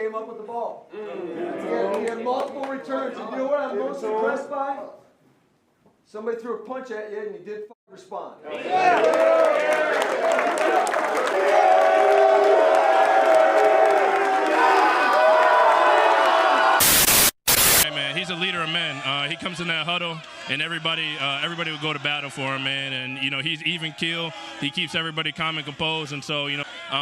came up with the ball. He had multiple returns. And you know what I'm most impressed by? Somebody threw a punch at you and you did respond. He's a leader of men. He comes in that huddle, and everybody will go to battle for him, man. And he's even keel. He keeps everybody calm and composed, and so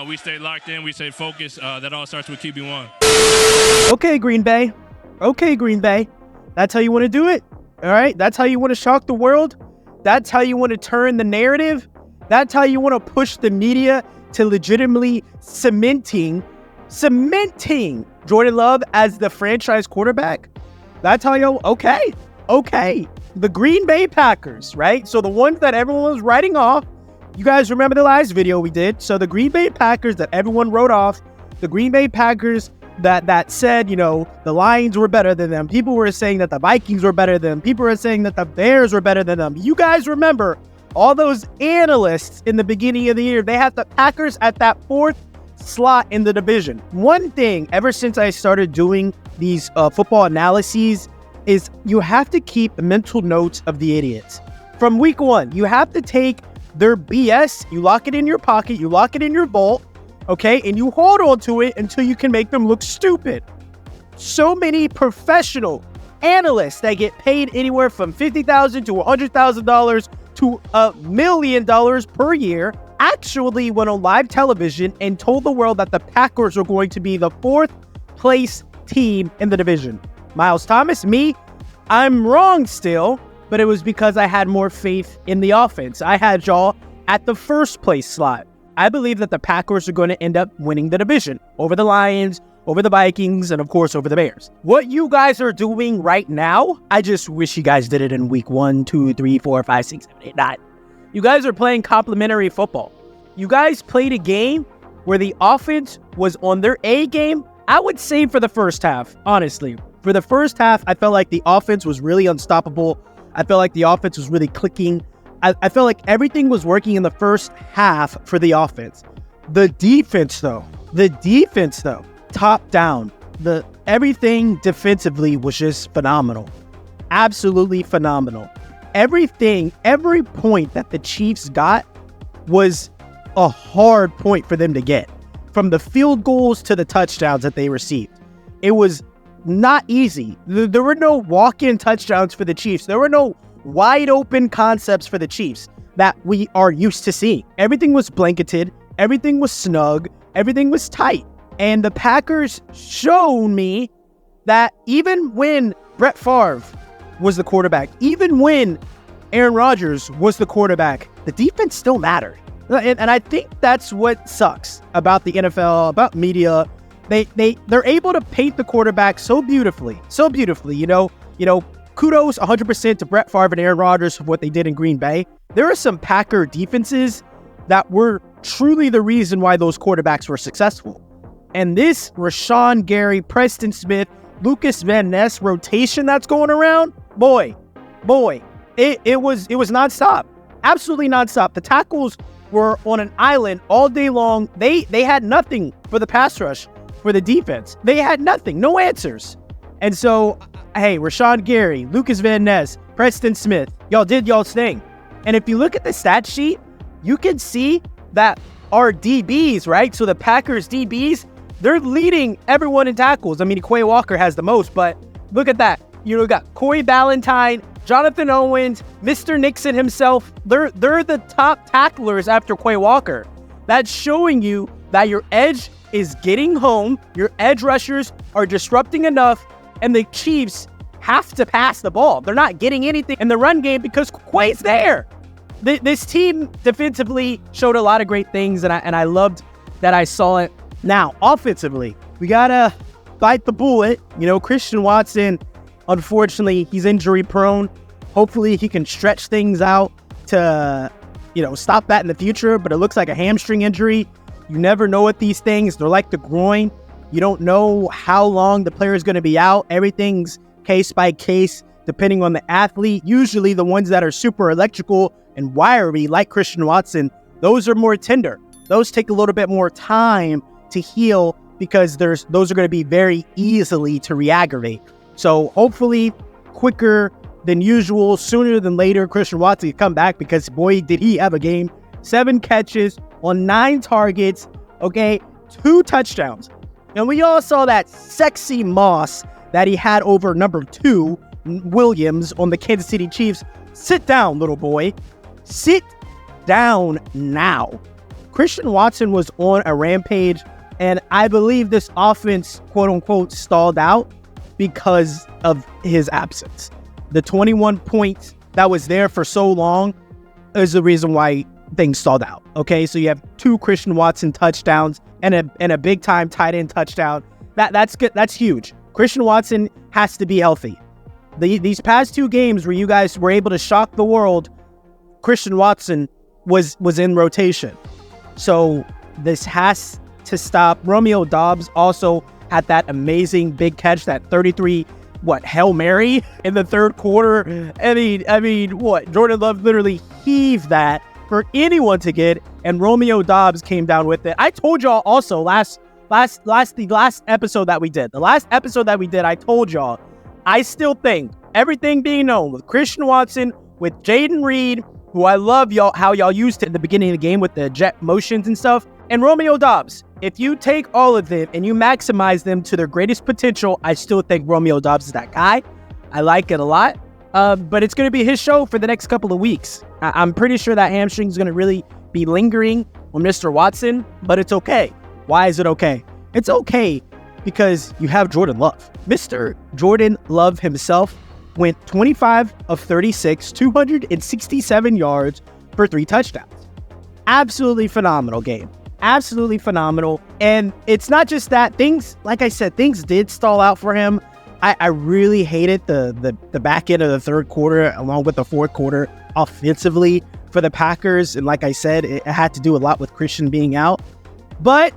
we stay locked in. We stay focused. That all starts with QB1. Okay, Green Bay. Okay, Green Bay. That's how you want to do it. All right. That's how you want to shock the world. That's how you want to turn the narrative. That's how you want to push the media to legitimately cementing Jordan Love as the franchise quarterback. That's how you, okay. The Green Bay Packers, right? So the ones that everyone was writing off, you guys remember the last video we did. So the Green Bay Packers that everyone wrote off, the Green Bay Packers that said, the Lions were better than them. People were saying that the Vikings were better than them. People were saying that the Bears were better than them. You guys remember all those analysts in the beginning of the year, they had the Packers at that 4th slot in the division. One thing, ever since I started doing these football analyses, is you have to keep mental notes of the idiots. From week 1, you have to take their BS, you lock it in your pocket, you lock it in your vault, okay, and you hold on to it until you can make them look stupid. So many professional analysts that get paid anywhere from $50,000 to $100,000 to $1 million per year actually went on live television and told the world that the Packers are going to be the 4th place team in the division. Miles Thomas, me, I'm wrong still, but it was because I had more faith in the offense. I had y'all at the 1st place slot. I believe that the Packers are going to end up winning the division over the Lions, over the Vikings, and of course over the Bears. What you guys are doing right now, I just wish you guys did it in week 1, 2, 3, 4, 5, 6, 7, 8, 9. You guys are playing complimentary football. You guys played a game where the offense was on their A game. I would say for the first half, honestly. For the first half, I felt like the offense was really unstoppable. I felt like the offense was really clicking. I felt like everything was working in the first half for the offense. The defense, though, top down, everything defensively was just phenomenal. Absolutely phenomenal. Every point that the Chiefs got was a hard point for them to get. From the field goals to the touchdowns that they received. It was not easy. There were no walk-in touchdowns for the Chiefs. There were no wide open concepts for the Chiefs that we are used to seeing. Everything was blanketed. Everything was snug. Everything was tight. And the Packers showed me that even when Brett Favre was the quarterback, even when Aaron Rodgers was the quarterback, the defense still mattered. And I think that's what sucks about the NFL, about media. They're able to paint the quarterback so beautifully. Kudos 100% to Brett Favre and Aaron Rodgers for what they did in Green Bay. There are some Packer defenses that were truly the reason why those quarterbacks were successful. And this Rashawn Gary, Preston Smith, Lucas Van Ness rotation that's going around, boy, it was nonstop. Absolutely nonstop. The tackles were on an island all day long. They had nothing for the pass rush, for the defense. They had nothing, no answers. And so, hey, Rashawn Gary, Lucas Van Ness, Preston Smith, y'all did y'all's thing. And if you look at the stat sheet, you can see that our DBs, right? So the Packers DBs, they're leading everyone in tackles. I mean, Quay Walker has the most, but look at that. You got Corey Ballantyne, Jonathan Owens, Mr. Nixon himself. They're the top tacklers after Quay Walker. That's showing you that your edge is getting home. Your edge rushers are disrupting enough, and the Chiefs have to pass the ball. They're not getting anything in the run game because Quay's there. This team defensively showed a lot of great things, and I loved that I saw it. Now, offensively, we gotta bite the bullet. Christian Watson, unfortunately, he's injury prone. Hopefully, he can stretch things out to, stop that in the future. But it looks like a hamstring injury. You never know with these things. They're like the groin. You don't know how long the player is going to be out. Everything's case by case, depending on the athlete. Usually, the ones that are super electrical and wiry, like Christian Watson, those are more tender. Those take a little bit more time to heal because those are going to be very easily to re-aggravate. So hopefully quicker than usual, sooner than later, Christian Watson can come back, because boy, did he have a game. 7 catches on 9 targets, okay, 2 touchdowns. And we all saw that sexy moss that he had over number 2, Williams, on the Kansas City Chiefs. Sit down, little boy. Sit down now. Christian Watson was on a rampage, and I believe this offense, quote unquote, stalled out because of his absence. The 21 points that was there for so long is the reason why things stalled out. Okay, so you have 2 Christian Watson touchdowns and a big time tight end touchdown. That's good. That's huge. Christian Watson has to be healthy. These past 2 games where you guys were able to shock the world, Christian Watson was in rotation. So this has to stop. Romeo Doubs also had that amazing big catch, that 33 Hail Mary in the 3rd quarter. I mean, Jordan Love literally heaved that for anyone to get, and Romeo Doubs came down with it. I told y'all also the last episode that we did, I told y'all, I still think, everything being known, with Christian Watson, with Jaden Reed, who I love how y'all used it in the beginning of the game with the jet motions and stuff, and Romeo Doubs. If you take all of them and you maximize them to their greatest potential, I still think Romeo Doubs is that guy. I like it a lot. But it's going to be his show for the next couple of weeks. I'm pretty sure that hamstring is going to really be lingering on Mr. Watson, but it's okay. Why is it okay? It's okay because you have Jordan Love. Mr. Jordan Love himself went 25 of 36, 267 yards for 3 touchdowns. Absolutely phenomenal game. Absolutely phenomenal. And it's not just that. Things, like I said, things did stall out for him. I really hated the back end of the 3rd quarter along with the 4th quarter offensively for the Packers. And like I said, it had to do a lot with Christian being out. But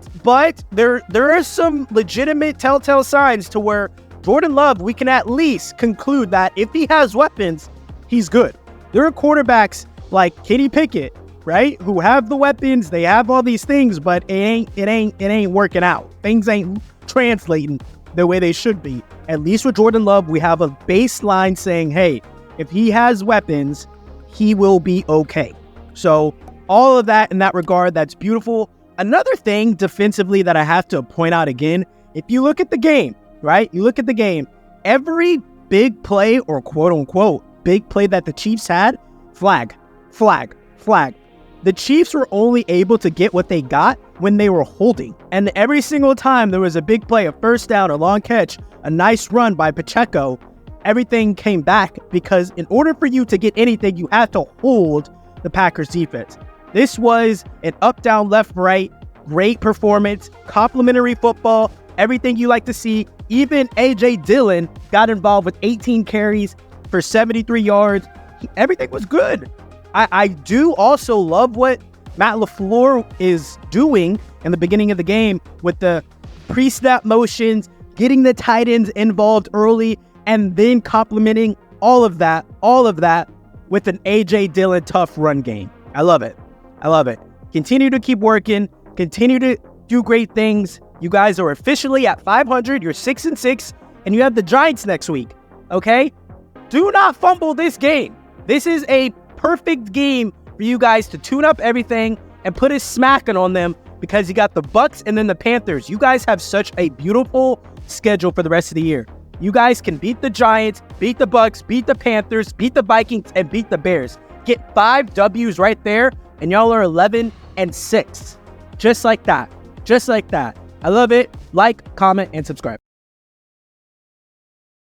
there are some legitimate telltale signs to where Jordan Love, we can at least conclude that if he has weapons, he's good. There are quarterbacks like Kenny Pickett, right, who have the weapons, they have all these things, but it ain't working out. Things ain't translating the way they should be. At least with Jordan Love, we have a baseline saying, hey, if he has weapons, he will be okay. So all of that in that regard, that's beautiful. Another thing defensively that I have to point out again, if you look at the game, right? You look at the game, every big play or quote unquote big play that the Chiefs had, flag. The Chiefs were only able to get what they got when they were holding. And every single time there was a big play, a first down, a long catch, a nice run by Pacheco, everything came back because in order for you to get anything, you had to hold the Packers defense. This was an up, down, left, right, great performance, complimentary football, everything you like to see. Even A.J. Dillon got involved with 18 carries for 73 yards. Everything was good. I do also love what Matt LaFleur is doing in the beginning of the game with the pre-snap motions, getting the tight ends involved early, and then complementing all of that with an A.J. Dillon tough run game. I love it. Continue to keep working. Continue to do great things. You guys are officially at 500. You're 6-6, and you have the Giants next week. Okay? Do not fumble this game. This is a perfect game for you guys to tune up everything and put a smacking on them because you got the Bucks and then the Panthers. You guys have such a beautiful schedule for the rest of the year. You guys can beat the Giants, beat the Bucks, beat the Panthers, beat the Vikings, and beat the Bears. Get 5 W's right there, and y'all are 11-6. Just like that. I love it. Like, comment, and subscribe.